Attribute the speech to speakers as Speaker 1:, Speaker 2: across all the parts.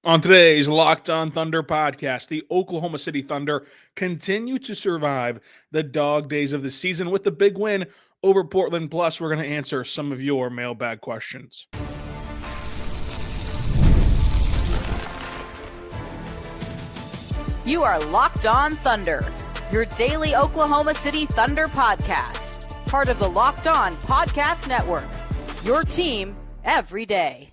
Speaker 1: On today's Locked On Thunder podcast, the Oklahoma City Thunder continue to survive the dog days of the season with the big win over Portland. Plus, we're going to answer some of your mailbag questions.
Speaker 2: You are Locked On Thunder, your daily Oklahoma City Thunder podcast, part of the Locked On Podcast Network, your team every day.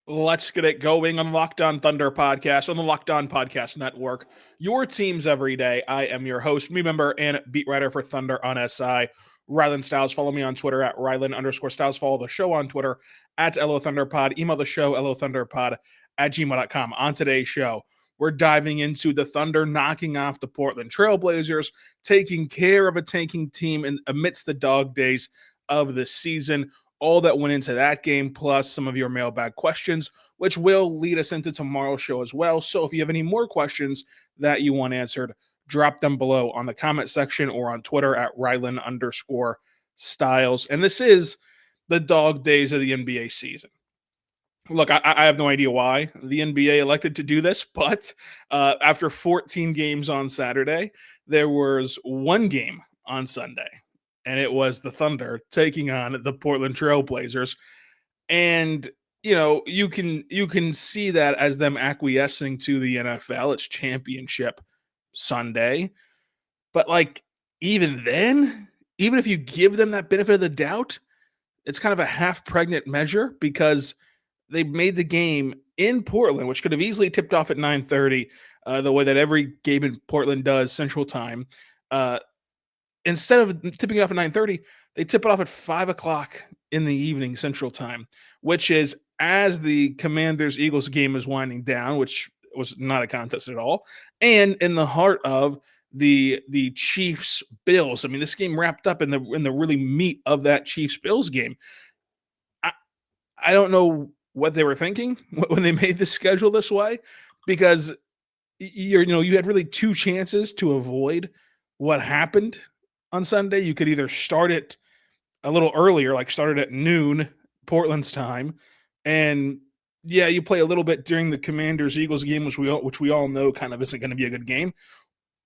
Speaker 1: Let's get it going on Locked On Thunder podcast on the Locked On Podcast Network. Your teams every day. I am your host, me member, and beat writer for Thunder on SI, Rylan Stiles. Follow me on Twitter at Rylan_Stiles. Follow the show on Twitter at LOThunderPod. Email the show, LOThunderPod@gmail.com. On today's show, we're diving into the Thunder knocking off the Portland Trailblazers, taking care of a tanking team amidst the dog days of the season. All that went into that game, plus some of your mailbag questions, which will lead us into tomorrow's show as well. So if you have any more questions that you want answered, drop them below on the comment section or on Twitter at Rylan_Stiles. And this is the dog days of the NBA season. Look, I have no idea why the NBA elected to do this, but after 14 games on Saturday, there was one game on Sunday. And it was the Thunder taking on the Portland Trailblazers. And, you can see that as them acquiescing to the NFL. It's championship Sunday. But, even then, even if you give them that benefit of the doubt, it's kind of a half-pregnant measure because they made the game in Portland, which could have easily tipped off at 9:30, the way that every game in Portland does, Central Time. Instead of tipping it off at 9:30, they tip it off at 5 o'clock in the evening Central Time, which is as the Commanders-Eagles game is winding down, which was not a contest at all, and in the heart of the Chiefs-Bills. I mean, this game wrapped up in the really meat of that Chiefs-Bills game. I don't know what they were thinking when they made the schedule this way, because you had really two chances to avoid what happened on Sunday. You could either start it a little earlier, like start it at noon Portland's time, and you play a little bit during the Commanders-Eagles game, which we all know kind of isn't going to be a good game,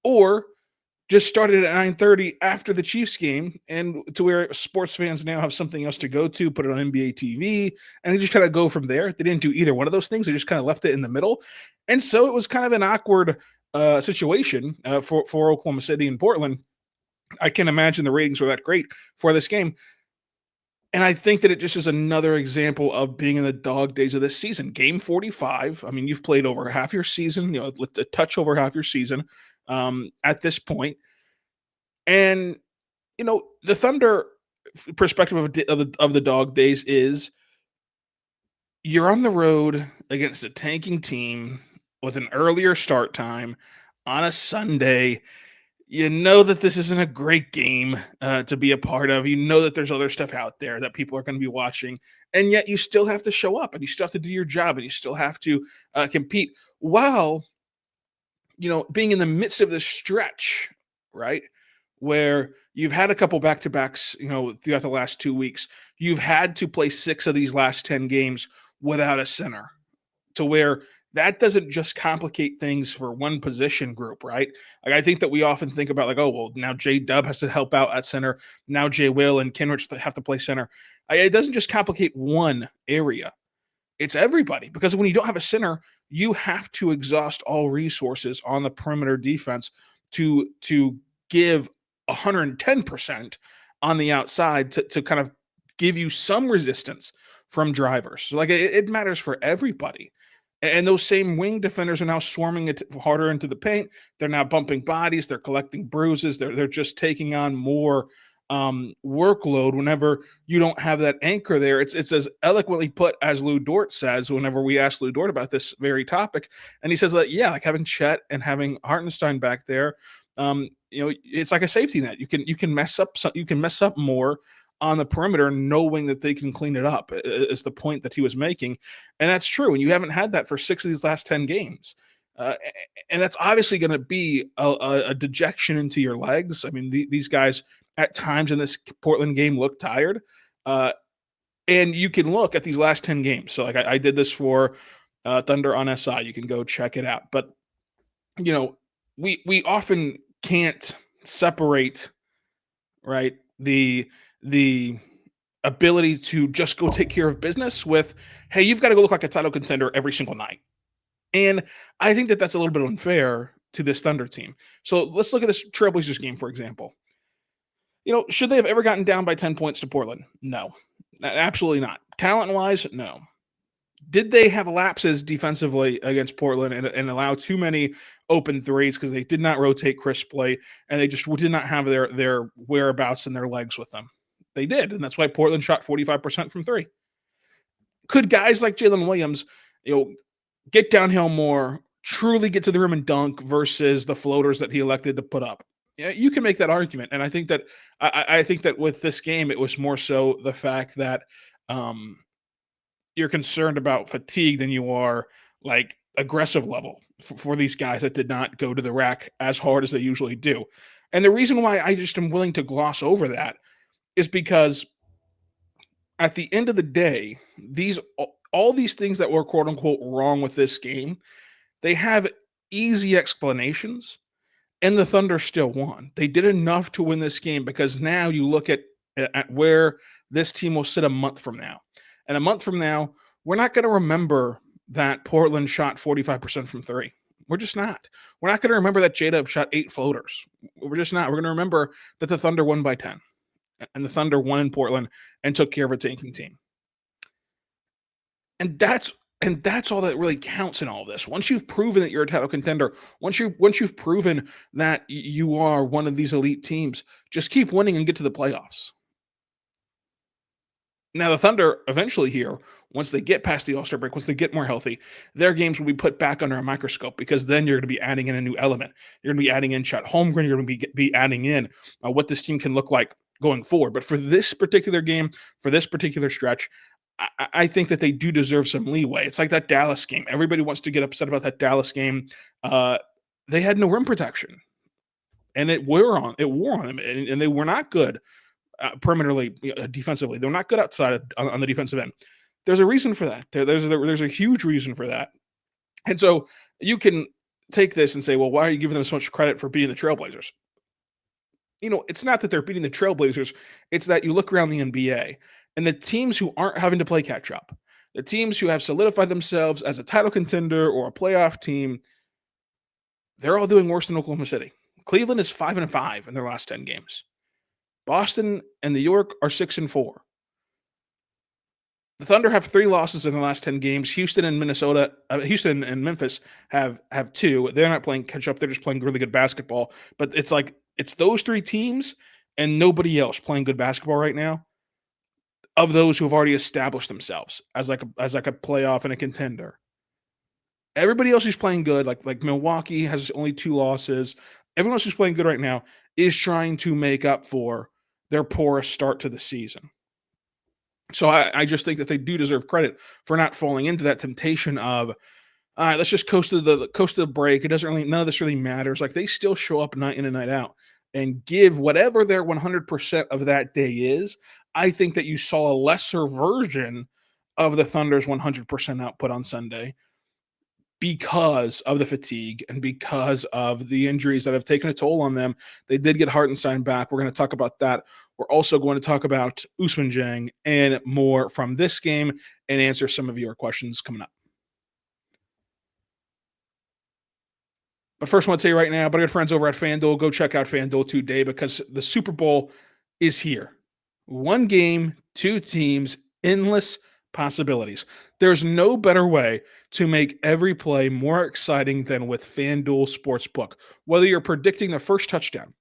Speaker 1: or just start it at 9:30 after the Chiefs game, and to where sports fans now have something else to go to, put it on NBA TV, and they just kind of go from there. They didn't do either one of those things. They just kind of left it in the middle, and so it was kind of an awkward situation for Oklahoma City and Portland. I can't imagine the ratings were that great for this game. And I think that it just is another example of being in the dog days of this season. Game 45. I mean, you've played over half your season, a touch over half your season at this point. And, the Thunder perspective of the dog days is you're on the road against a tanking team with an earlier start time on a Sunday. You know that this isn't a great game to be a part of. You know that there's other stuff out there that people are going to be watching, and yet you still have to show up, and you still have to do your job, and you still have to compete while, being in the midst of this stretch, right, where you've had a couple back-to-backs, throughout the last 2 weeks. You've had to play 6 of these last 10 games without a center, to where that doesn't just complicate things for one position group, right? Like, I think that we often think about now J-Dub has to help out at center. Now J. Will and Kenrich have to play center. It doesn't just complicate one area. It's everybody, because when you don't have a center, you have to exhaust all resources on the perimeter defense to give 110% on the outside to kind of give you some resistance from drivers. So it matters for everybody. And those same wing defenders are now swarming it harder into the paint. They're now bumping bodies. They're collecting bruises. They're just taking on more workload whenever you don't have that anchor there. It's as eloquently put as Lou Dort says whenever we asked Lou Dort about this very topic. And he says like having Chet and having Hartenstein back there, it's like a safety net. You can mess up more on the perimeter, knowing that they can clean it up, is the point that he was making. And that's true. And you haven't had that for 6 of these last 10 games. And that's obviously going to be a dejection into your legs. I mean, these guys at times in this Portland game look tired. And you can look at these last 10 games. So I did this for Thunder on SI. You can go check it out. But we often can't separate, right, the ability to just go take care of business with, hey, you've got to go look like a title contender every single night. And I think that that's a little bit unfair to this Thunder team. So let's look at this Trailblazers game, for example. Should they have ever gotten down by 10 points to Portland? No, absolutely not. Talent-wise, no. Did they have lapses defensively against Portland and allow too many open threes because they did not rotate crisply and they just did not have their whereabouts and their legs with them? They did, and that's why Portland shot 45% from three. Could guys like Jalen Williams, get downhill more, truly get to the rim and dunk versus the floaters that he elected to put up? Yeah, you can make that argument, and I think that I think that with this game, it was more so the fact that you're concerned about fatigue than you are like aggressive level for these guys that did not go to the rack as hard as they usually do. And the reason why I just am willing to gloss over that is because at the end of the day, all these things that were quote unquote wrong with this game, they have easy explanations, and the Thunder still won. They did enough to win this game because now you look at where this team will sit a month from now. And a month from now, we're not going to remember that Portland shot 45% from three. We're just not. We're not going to remember that J-Dub shot 8 floaters. We're just not. We're going to remember that the Thunder won by 10. And the Thunder won in Portland and took care of a tanking team. And that's all that really counts in all this. Once you've proven that you're a title contender, once you've proven that you are one of these elite teams, just keep winning and get to the playoffs. Now, the Thunder eventually here, once they get past the All-Star break, once they get more healthy, their games will be put back under a microscope because then you're going to be adding in a new element. You're going to be adding in Chet Holmgren. You're going to be adding in what this team can look like going forward. But for this particular game, for this particular stretch, I think that they do deserve some leeway. It's like that Dallas game. Everybody wants to get upset about that Dallas game. They had no rim protection, and it wore on them, and they were not good. Perimeterly, defensively, they're not good outside on the defensive end. There's a reason for that. There's a huge reason for that. And so you can take this and say, well, why are you giving them so much credit for beating the Trailblazers? It's not that they're beating the Trailblazers. It's that you look around the NBA and the teams who aren't having to play catch up, the teams who have solidified themselves as a title contender or a playoff team, they're all doing worse than Oklahoma City. Cleveland is 5-5 in their last 10 games. Boston and New York are 6-4. The Thunder have 3 losses in the last 10 games. Houston and Memphis have 2. They're not playing catch up. They're just playing really good basketball. But it's those 3 teams and nobody else playing good basketball right now of those who have already established themselves as like a playoff and a contender. Everybody else who's playing good, like Milwaukee has only 2 losses. Everyone else who's playing good right now is trying to make up for their porous start to the season. So I just think that they do deserve credit for not falling into that temptation of, all right, let's just coast to the break. It doesn't really, none of this really matters. Like, they still show up night in and night out and give whatever their 100% of that day is. I think that you saw a lesser version of the Thunder's 100% output on Sunday because of the fatigue and because of the injuries that have taken a toll on them. They did get Hartenstein back. We're going to talk about that. We're also going to talk about Usman Dieng and more from this game and answer some of your questions coming up. But first, I want to tell you right now, but our friends over at Fanduel, go check out Fanduel today because the Super Bowl is here. 1 game, 2 teams, endless possibilities. There's no better way to make every play more exciting than with FanDuel Sportsbook. Whether you're predicting the first touchdown,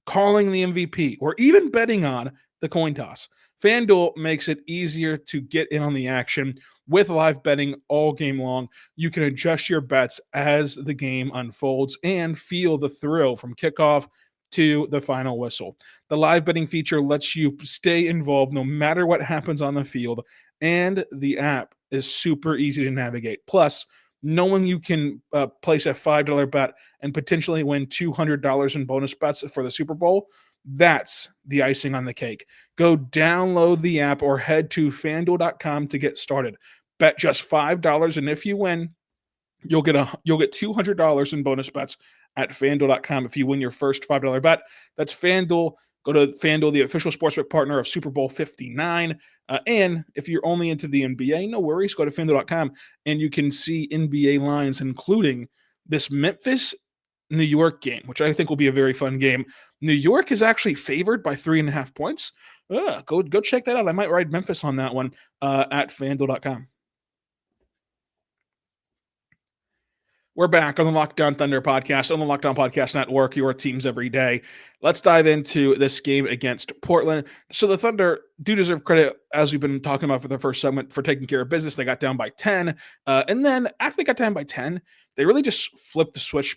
Speaker 1: calling the MVP, or even betting on the coin toss, FanDuel makes it easier to get in on the action with live betting all game long. You can adjust your bets as the game unfolds and feel the thrill from kickoff to the final whistle. The live betting feature lets you stay involved no matter what happens on the field, and the app is super easy to navigate. Plus, knowing you can place a $5 bet and potentially win $200 in bonus bets for the Super Bowl, that's the icing on the cake. Go download the app or head to FanDuel.com to get started. Bet just $5, and if you win, you'll get $200 in bonus bets at FanDuel.com if you win your first $5 bet. That's FanDuel. Go to FanDuel, the official sportsbook partner of Super Bowl 59. And if you're only into the NBA, no worries. Go to FanDuel.com and you can see NBA lines, including this Memphis New York game, which I think will be a very fun game. New York is actually favored by 3.5 points. Go check that out. I might ride Memphis on that one at FanDuel.com. We're back on the Locked On Thunder podcast, on the Locked On Podcast Network, your teams every day. Let's dive into this game against Portland. So the Thunder do deserve credit, as we've been talking about for the first segment, for taking care of business. They got down by 10. And then after they got down by 10, they really just flipped the switch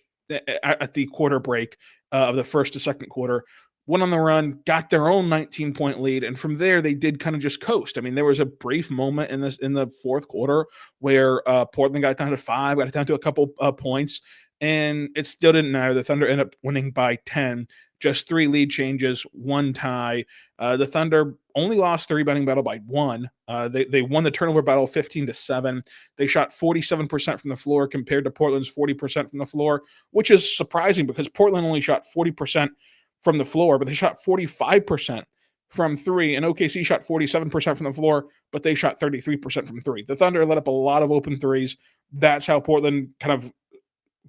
Speaker 1: at the quarter break of the first to second quarter. Went on the run, got their own 19-point lead, and from there they did kind of just coast. I mean, there was a brief moment in the fourth quarter where Portland got down to 5, got down to a couple points, and it still didn't matter. The Thunder ended up winning by 10, just 3 lead changes, 1 tie. The Thunder only lost the rebounding battle by 1. They won the turnover battle 15-7. They shot 47% from the floor compared to Portland's 40% from the floor, which is surprising because Portland only shot 40% from the floor, but they shot 45% from 3, and OKC shot 47% from the floor, but they shot 33% from 3. The Thunder let up a lot of open threes. That's how Portland kind of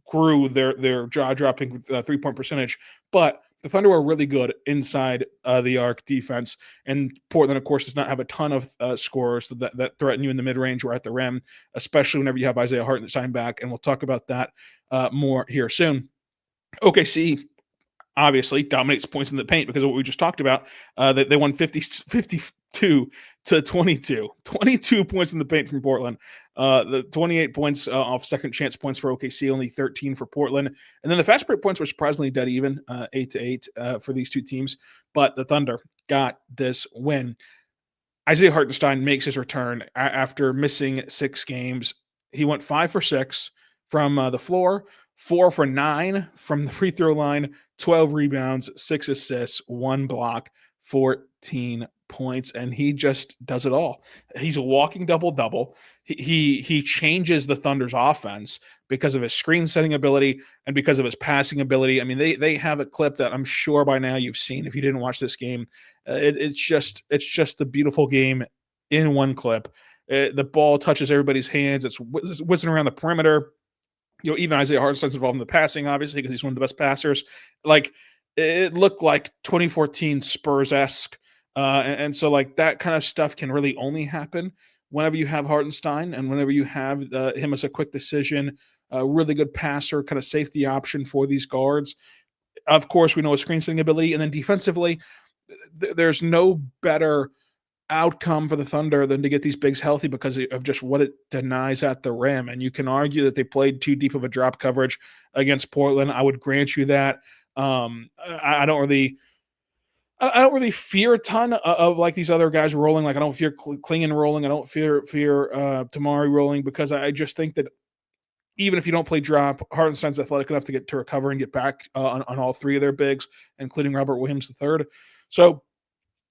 Speaker 1: grew their jaw-dropping three-point percentage. But the Thunder were really good inside the arc defense, and Portland, of course, does not have a ton of scorers that threaten you in the mid-range or at the rim, especially whenever you have Isaiah Hartenstein back, and we'll talk about that more here soon. OKC obviously dominates points in the paint because of what we just talked about. They won 52 to 22. 22 points in the paint from Portland. The 28 points off second chance points for OKC, only 13 for Portland. And then the fast break points were surprisingly dead even, 8-8 for these two teams. But the Thunder got this win. Isaiah Hartenstein makes his return after missing 6 games. He went 5 for 6 from the floor, 4 for 9 from the free throw line, 12 rebounds, 6 assists, 1 block, 14 points, and he just does it all. He's a walking double-double. He changes the Thunder's offense because of his screen setting ability and because of his passing ability. I mean, they have a clip that I'm sure by now you've seen if you didn't watch this game. It's just the beautiful game in one clip. The ball touches everybody's hands. It's whizzing around the perimeter. Even Isaiah Hartenstein's involved in the passing, obviously, because he's one of the best passers. Like, it looked like 2014 Spurs-esque. And so, like, that kind of stuff can really only happen whenever you have Hartenstein and whenever you have him as a quick decision, a really good passer, kind of safety option for these guards. Of course, we know his screen setting ability. And then defensively, there's no better outcome for the Thunder than to get these bigs healthy because of just what it denies at the rim. And you can argue that they played too deep of a drop coverage against Portland. I would grant you that. I don't really fear a ton of like these other guys rolling. Like I don't fear Klingon rolling. I don't fear Tamari rolling because I just think that even if you don't play drop, Hartenstein's athletic enough to get to recover and get back on all 3 of their bigs, including Robert Williams III. So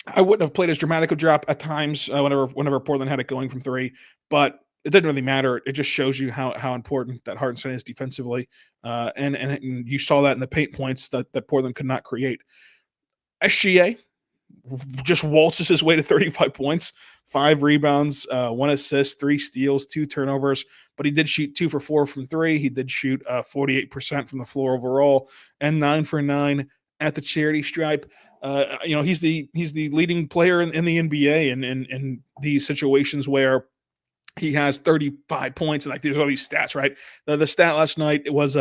Speaker 1: I wouldn't have played as dramatic a drop at times whenever Portland had it going from 3, but it didn't really matter. It just shows you how important that Hartenstein is defensively, and you saw that in the paint points that Portland could not create. SGA just waltzes his way to 35 points, 5 rebounds, 1 assist, 3 steals, 2 turnovers, but he did shoot 2 for 4 from 3. He did shoot 48% from the floor overall and 9 for 9 at the charity stripe. He's the leading player in the NBA in these situations where he has 35 points and like there's all these stats, right? The stat last night was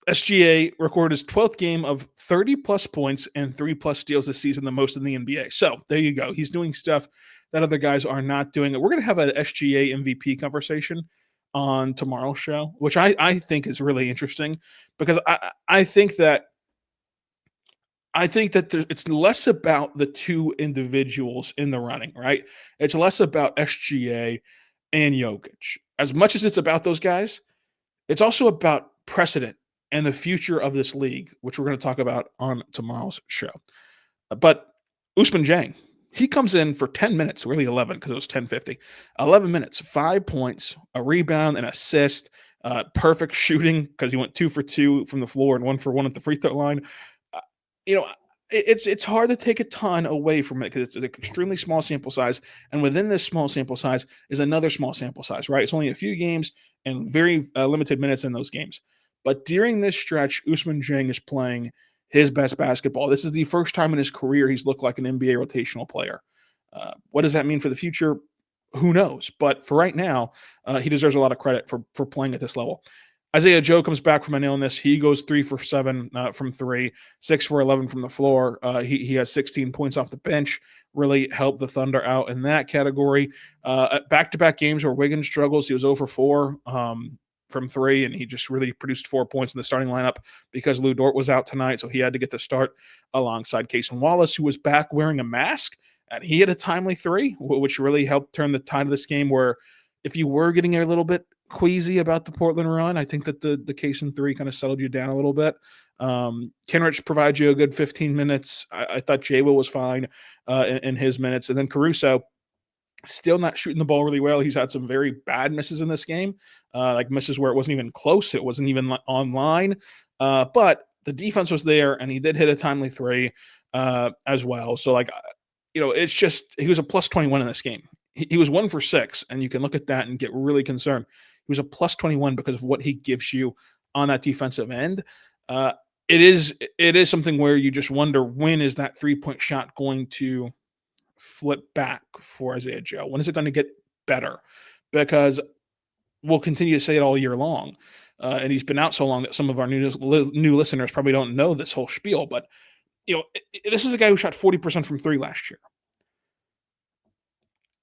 Speaker 1: SGA recorded his 12th game of 30 plus points and 3 plus steals this season, the most in the NBA. So there you go. He's doing stuff that other guys are not doing. We're going to have an SGA MVP conversation on tomorrow's show, which I think is really interesting because I think that it's less about the 2 individuals in the running, right? It's less about SGA and Jokic. As much as it's about those guys, it's also about precedent and the future of this league, which we're going to talk about on tomorrow's show. But Usman Dieng, He comes in for 10 minutes, really 11 because it was 10:50. 11 minutes, 5 points, a rebound, an assist, perfect shooting because he went 2 for 2 from the floor and 1 for 1 at the free throw line. Uh, you know, it's hard to take a ton away from it because it's an extremely small sample size, and within this small sample size is another small sample size, right? It's only a few games and very limited minutes in those games. But during this stretch, Usman Dieng is playing his best basketball. This is the first time in his career he's looked like an NBA rotational player. What does that mean for the future? Who knows? But for right now, he deserves a lot of credit for playing at this level. Isaiah Joe comes back from an illness. He goes 3 for 7 from 3, 6 for 11 from the floor. He has 16 points off the bench. Really helped the Thunder out in that category. Back-to-back games where Wiggins struggles. He was 0 for 4 from 3, and he just really produced 4 points in the starting lineup because Lou Dort was out tonight, so he had to get the start alongside Cason Wallace, who was back wearing a mask, and he had a timely 3, which really helped turn the tide of this game where if you were getting a little bit queasy about the Portland run, I think that the case in 3 kind of settled you down a little bit. Kenrich provides you a good 15 minutes. I thought Jabo was fine in his minutes. And then Caruso, still not shooting the ball really well. He's had some very bad misses in this game, like misses where it wasn't even close. It wasn't even online. But the defense was there, and he did hit a timely 3 as well. So, it's just he was a plus 21 in this game. He was 1 for 6, and you can look at that and get really concerned. He was a plus 21 because of what he gives you on that defensive end. It is something where you just wonder, when is that 3-point shot going to flip back for Isaiah Joe? When is it going to get better? Because we'll continue to say it all year long. And he's been out so long that some of our new listeners probably don't know this whole spiel. But, this is a guy who shot 40% from 3 last year.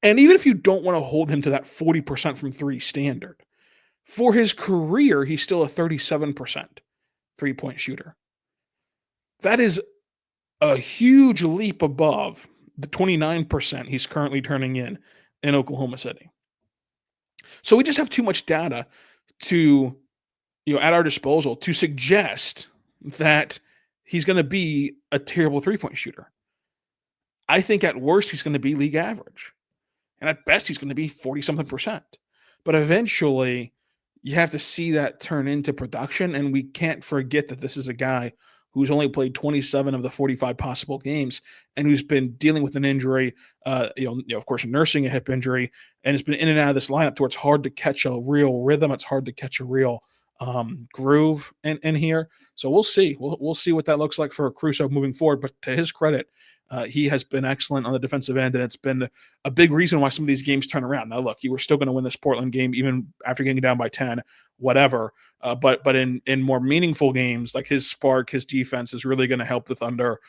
Speaker 1: And even if you don't want to hold him to that 40% from 3 standard, for his career, he's still a 37% 3-point shooter. That is a huge leap above the 29% he's currently turning in Oklahoma City. So we just have too much data to, at our disposal to suggest that he's going to be a terrible 3-point shooter. I think at worst he's going to be league average. And at best he's going to be 40-something%. But eventually you have to see that turn into production, and we can't forget that this is a guy who's only played 27 of the 45 possible games and who's been dealing with an injury, of course, nursing a hip injury, and has been in and out of this lineup to where it's hard to catch a real rhythm. It's hard to catch a real groove in here. So we'll see. We'll see what that looks like for Caruso moving forward. But to his credit, he has been excellent on the defensive end, and it's been a big reason why some of these games turn around. Now, look, you were still going to win this Portland game even after getting down by 10, whatever. But in more meaningful games, like his spark, his defense is really going to help the Thunder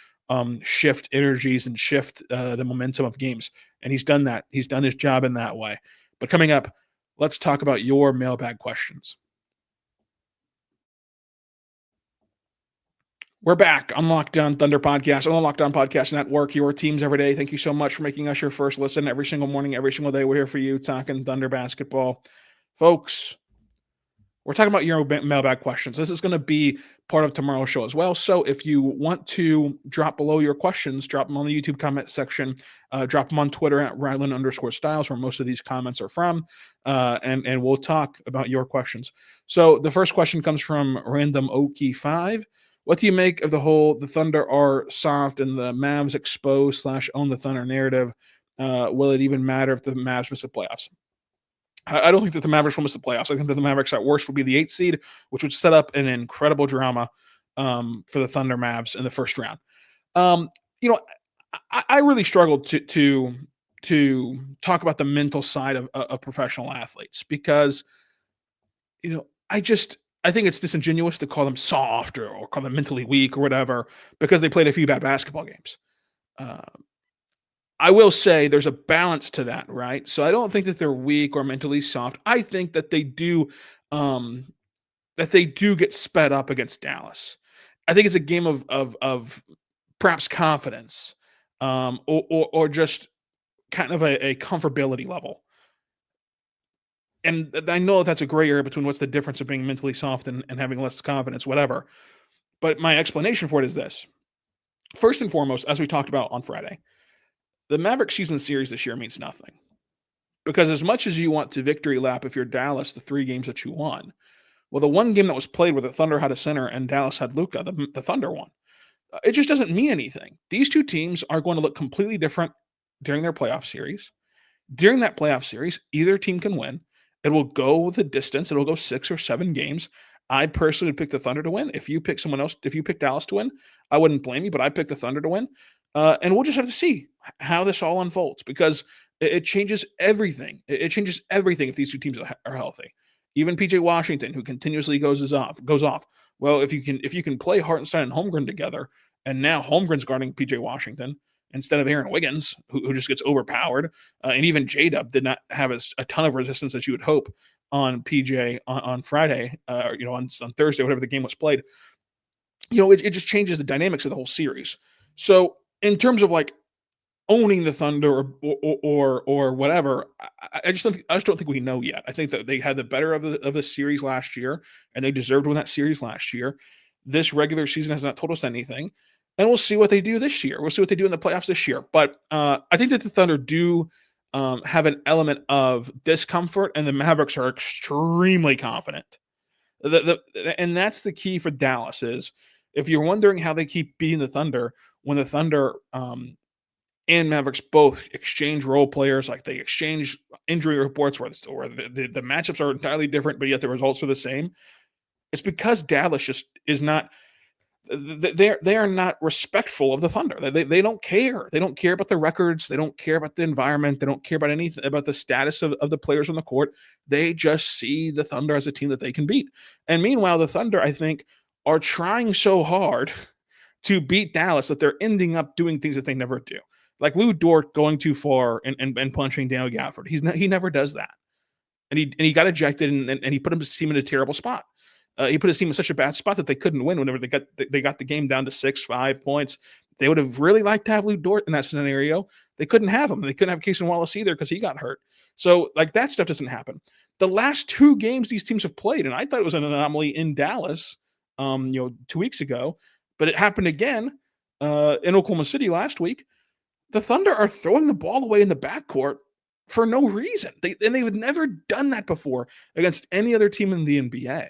Speaker 1: shift energies and shift the momentum of games. And he's done that. He's done his job in that way. But coming up, let's talk about your mailbag questions. We're back on Locked On Thunder Podcast, on the Locked On Podcast Network, your teams every day. Thank you so much for making us your first listen every single morning, every single day. We're here for you talking Thunder basketball. Folks, we're talking about your mailbag questions. This is going to be part of tomorrow's show as well. So if you want to drop below your questions, drop them on the YouTube comment section, drop them on Twitter at Rylan_Stiles, where most of these comments are from, and we'll talk about your questions. So the first question comes from Random Okie5. What do you make of the Thunder are soft and the Mavs expose / own the Thunder narrative? Will it even matter if the Mavs miss the playoffs? I don't think that the Mavericks will miss the playoffs. I think that the Mavericks at worst will be the 8th seed, which would set up an incredible drama for the Thunder Mavs in the first round. I really struggled to talk about the mental side of professional athletes because, I think it's disingenuous to call them soft or call them mentally weak or whatever because they played a few bad basketball games. I will say there's a balance to that, right? So I don't think that they're weak or mentally soft. I think that they do get sped up against Dallas. I think it's a game of perhaps confidence or just kind of a comfortability level. And I know that's a gray area between what's the difference of being mentally soft and having less confidence, whatever. But my explanation for it is this. First and foremost, as we talked about on Friday, The Mavericks season series this year means nothing. Because as much as you want to victory lap if you're Dallas, the 3 games that you won, well, the one game that was played where the Thunder had a center and Dallas had Luka, the Thunder won. It just doesn't mean anything. These two teams are going to look completely different during their playoff series. During that playoff series, either team can win. It will go the distance. It will go 6 or 7 games. I personally would pick the Thunder to win. If you pick someone else, if you pick Dallas to win, I wouldn't blame you, but I'd pick the Thunder to win. And we'll just have to see how this all unfolds because it changes everything. It changes everything if these two teams are healthy. Even PJ Washington, who continuously goes off. Well, if you can play Hartenstein and Holmgren together, and now Holmgren's guarding PJ Washington instead of Aaron Wiggins, who just gets overpowered, and even J-Dub did not have a ton of resistance as you would hope on PJ on Friday, on Thursday, whatever the game was played. It just changes the dynamics of the whole series. So in terms of like owning the Thunder or whatever, I just don't think we know yet. I think that they had the better of the series last year, and they deserved to win that series last year. This regular season has not told us anything, and we'll see what they do this year. We'll see what they do in the playoffs this year. But I think that the Thunder do have an element of discomfort, and the Mavericks are extremely confident. And that's the key for Dallas is if you're wondering how they keep beating the Thunder when the Thunder and Mavericks both exchange role players, like they exchange injury reports where the matchups are entirely different, but yet the results are the same. It's because Dallas just is not. They are not respectful of the Thunder. They don't care. They don't care about the records. They don't care about the environment. They don't care about anything about the status of the players on the court. They just see the Thunder as a team that they can beat. And meanwhile, the Thunder, I think, are trying so hard to beat Dallas that they're ending up doing things that they never do. Like Lou Dort going too far and punching Daniel Gafford. He never does that. And he got ejected and he put his team in a terrible spot. He put his team in such a bad spot that they couldn't win whenever they got the game down to 6-5 points. They would have really liked to have Lou Dort in that scenario. They couldn't have him. They couldn't have Casey Wallace either because he got hurt. So like that stuff doesn't happen. The last 2 games these teams have played, and I thought it was an anomaly in Dallas, 2 weeks ago, but it happened again in Oklahoma City last week. The Thunder are throwing the ball away in the backcourt for no reason. They've never done that before against any other team in the NBA.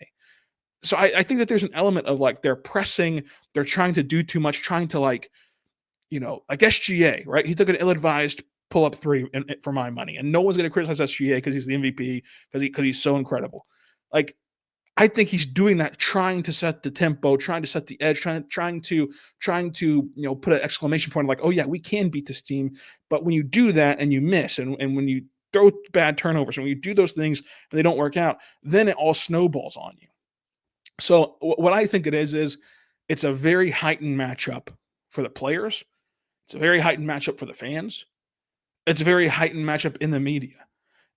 Speaker 1: So I think that there's an element of like they're pressing, they're trying to do too much, trying to like SGA, right? He took an ill-advised pull-up 3 for my money, and no one's going to criticize SGA because he's the MVP because he's so incredible. Like I think he's doing that, trying to set the tempo, trying to set the edge, trying to put an exclamation point like, oh yeah, we can beat this team. But when you do that and you miss, and when you throw bad turnovers, and when you do those things and they don't work out, then it all snowballs on you. So what I think it is it's a very heightened matchup for the players. It's a very heightened matchup for the fans. It's a very heightened matchup in the media.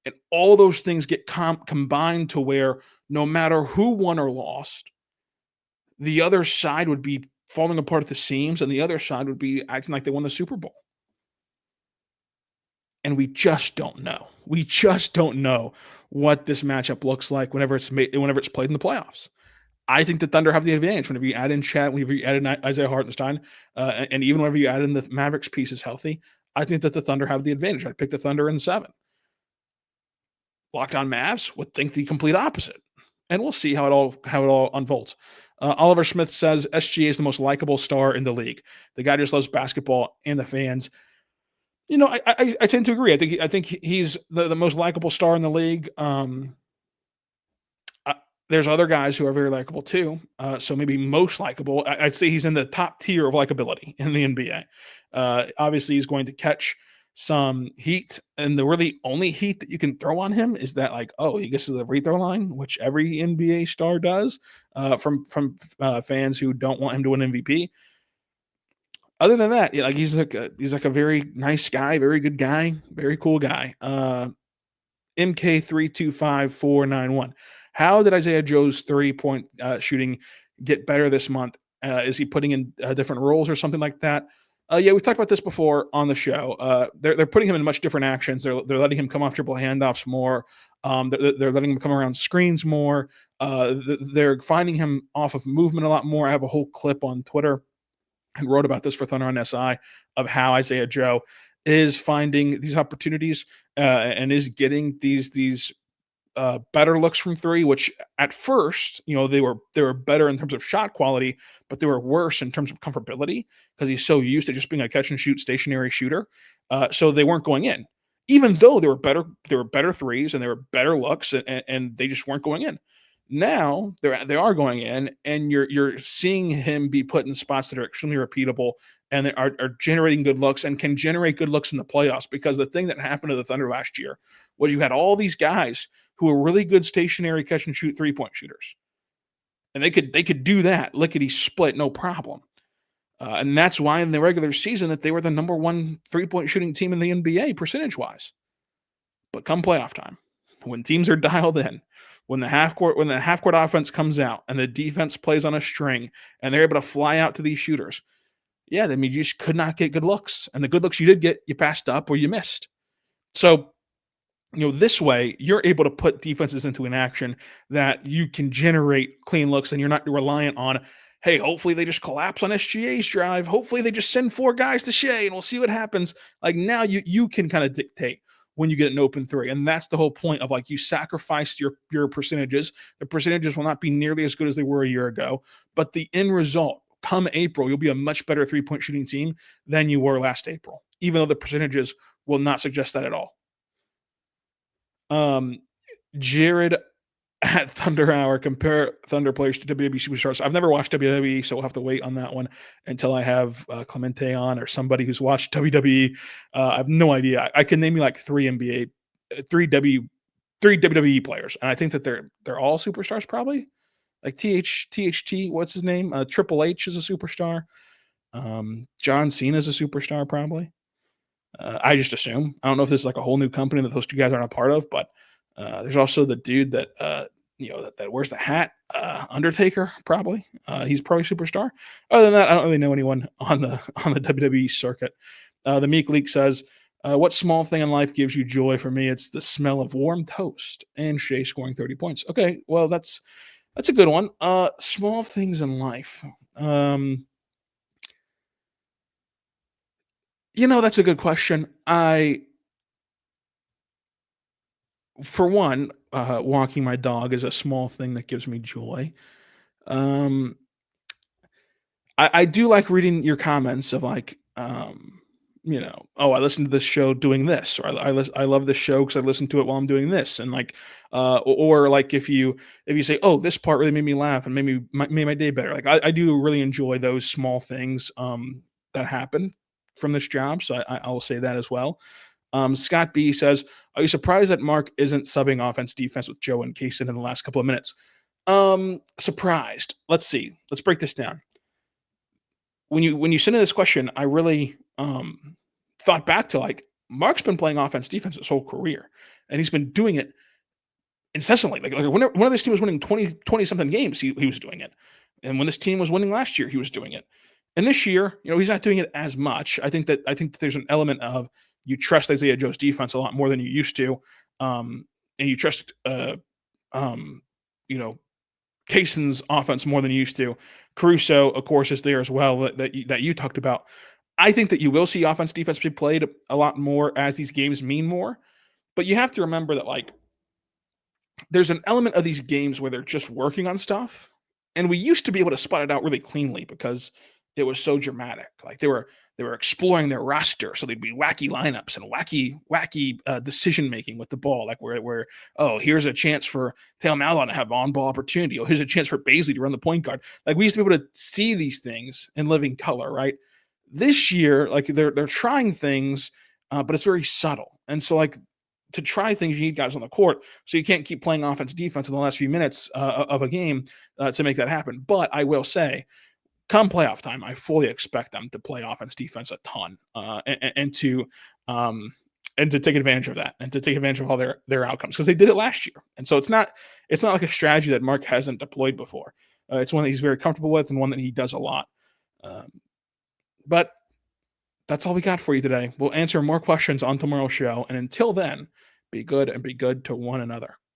Speaker 1: And all those things get combined to where no matter who won or lost, the other side would be falling apart at the seams and the other side would be acting like they won the Super Bowl. And we just don't know. We just don't know what this matchup looks like whenever it's played in the playoffs. I think the Thunder have the advantage whenever you add in Chat, whenever you add in Isaiah Hartenstein, and even whenever you add in the Mavericks pieces healthy. I think that the Thunder have the advantage. I'd pick the Thunder in 7. Locked On Mavs would think the complete opposite. And we'll see how it all unfolds. Oliver Smith says SGA is the most likable star in the league. The guy just loves basketball and the fans. I tend to agree. I think he's the most likable star in the league. There's other guys who are very likable too. So maybe most likable. I'd say he's in the top tier of likability in the NBA. Obviously, he's going to catch some heat, and the really only heat that you can throw on him is that he gets to the free throw line, which every NBA star does, from fans who don't want him to win MVP. Other than that, he's like a very nice guy, very good guy, very cool guy. MK325491. How did Isaiah Joe's 3-point shooting get better this month? Is he putting in different roles or something like that? Yeah, we've talked about this before on the show. They're putting him in much different actions. They're letting him come off dribble handoffs more. They're letting him come around screens more. They're finding him off of movement a lot more. I have a whole clip on Twitter and wrote about this for Thunder on SI of how Isaiah Joe is finding these opportunities and is getting these better looks from three, which at first, they were better in terms of shot quality, but they were worse in terms of comfortability because he's so used to just being a catch and shoot stationary shooter. So they weren't going in, even though they were better. They were better threes and they were better looks, and they just weren't going in. Now they are going in, and you're seeing him be put in spots that are extremely repeatable and they are generating good looks and can generate good looks in the playoffs. Because the thing that happened to the Thunder last year was you had all these guys who are really good stationary catch and shoot 3-point shooters. And they could do that lickety split, no problem. And that's why in the regular season that they were the number one 3-point shooting team in the NBA percentage wise. But come playoff time, when teams are dialed in, when the half court offense comes out and the defense plays on a string and they're able to fly out to these shooters, yeah, I mean, you just could not get good looks. And the good looks you did get, you passed up or you missed. So this way, you're able to put defenses into an action that you can generate clean looks, and you're not reliant on, hey, hopefully they just collapse on SGA's drive. Hopefully they just send 4 guys to Shai, and we'll see what happens. Like, now you can kind of dictate when you get an open three, and that's the whole point of, like, you sacrifice your percentages. The percentages will not be nearly as good as they were a year ago, but the end result, come April, you'll be a much better 3-point shooting team than you were last April, even though the percentages will not suggest that at all. Jared at Thunder Hour, compare Thunder players to WWE superstars. I've never watched WWE, so we'll have to wait on that one until I have Clemente on or somebody who's watched WWE. I have no idea. I can name you like 3 WWE players, and I think that they're all superstars probably. Like THT, what's his name? Triple H is a superstar. John Cena is a superstar probably. I just assume. I don't know if this is like a whole new company that those two guys aren't a part of, but there's also the dude that that wears the hat, Undertaker, probably. He's probably a superstar. Other than that, I don't really know anyone on the WWE circuit. The Meek Leak says, "What small thing in life gives you joy? For me, it's the smell of warm toast and Shai scoring 30 points." Okay, well that's a good one. Small things in life. That's a good question. For one, walking my dog is a small thing that gives me joy. Um, I do like reading your comments of like, oh, I listened to this show doing this, or I love this show because I listen to it while I'm doing this, and like, or like if you say, oh, this part really made me laugh and made my day better. Like I do really enjoy those small things that happen from this job, so I will say that as well. Scott B says, "Are you surprised that Mark isn't subbing offense defense with Joe and Kaysen in the last couple of minutes?" Surprised. Let's see. Let's break this down. When you sent in this question, I really thought back to, like, Mark's been playing offense defense his whole career, and he's been doing it incessantly. Like whenever one of this team was winning 20 something games, he was doing it. And when this team was winning last year, he was doing it. And this year, he's not doing it as much. I think that there's an element of you trust Isaiah Joe's defense a lot more than you used to. And you trust Kaysen's offense more than you used to. Caruso, of course, is there as well that you talked about. I think that you will see offense defense be played a lot more as these games mean more. But you have to remember that, like, there's an element of these games where they're just working on stuff. And we used to be able to spot it out really cleanly because it was so dramatic. Like they were exploring their roster, so they'd be wacky lineups and wacky decision making with the ball. Like where here's a chance for Taylor Malon to have on ball opportunity. Oh, here's a chance for Baisley to run the point guard. Like we used to be able to see these things in living color, right? This year, like they're trying things, but it's very subtle. And so, like, to try things, you need guys on the court. So you can't keep playing offense defense in the last few minutes of a game to make that happen. But I will say, come playoff time, I fully expect them to play offense defense a ton and to take advantage of that and to take advantage of all their outcomes, because they did it last year. And so it's not like a strategy that Mark hasn't deployed before. It's one that he's very comfortable with and one that he does a lot. But that's all we got for you today. We'll answer more questions on tomorrow's show. And until then, be good and be good to one another.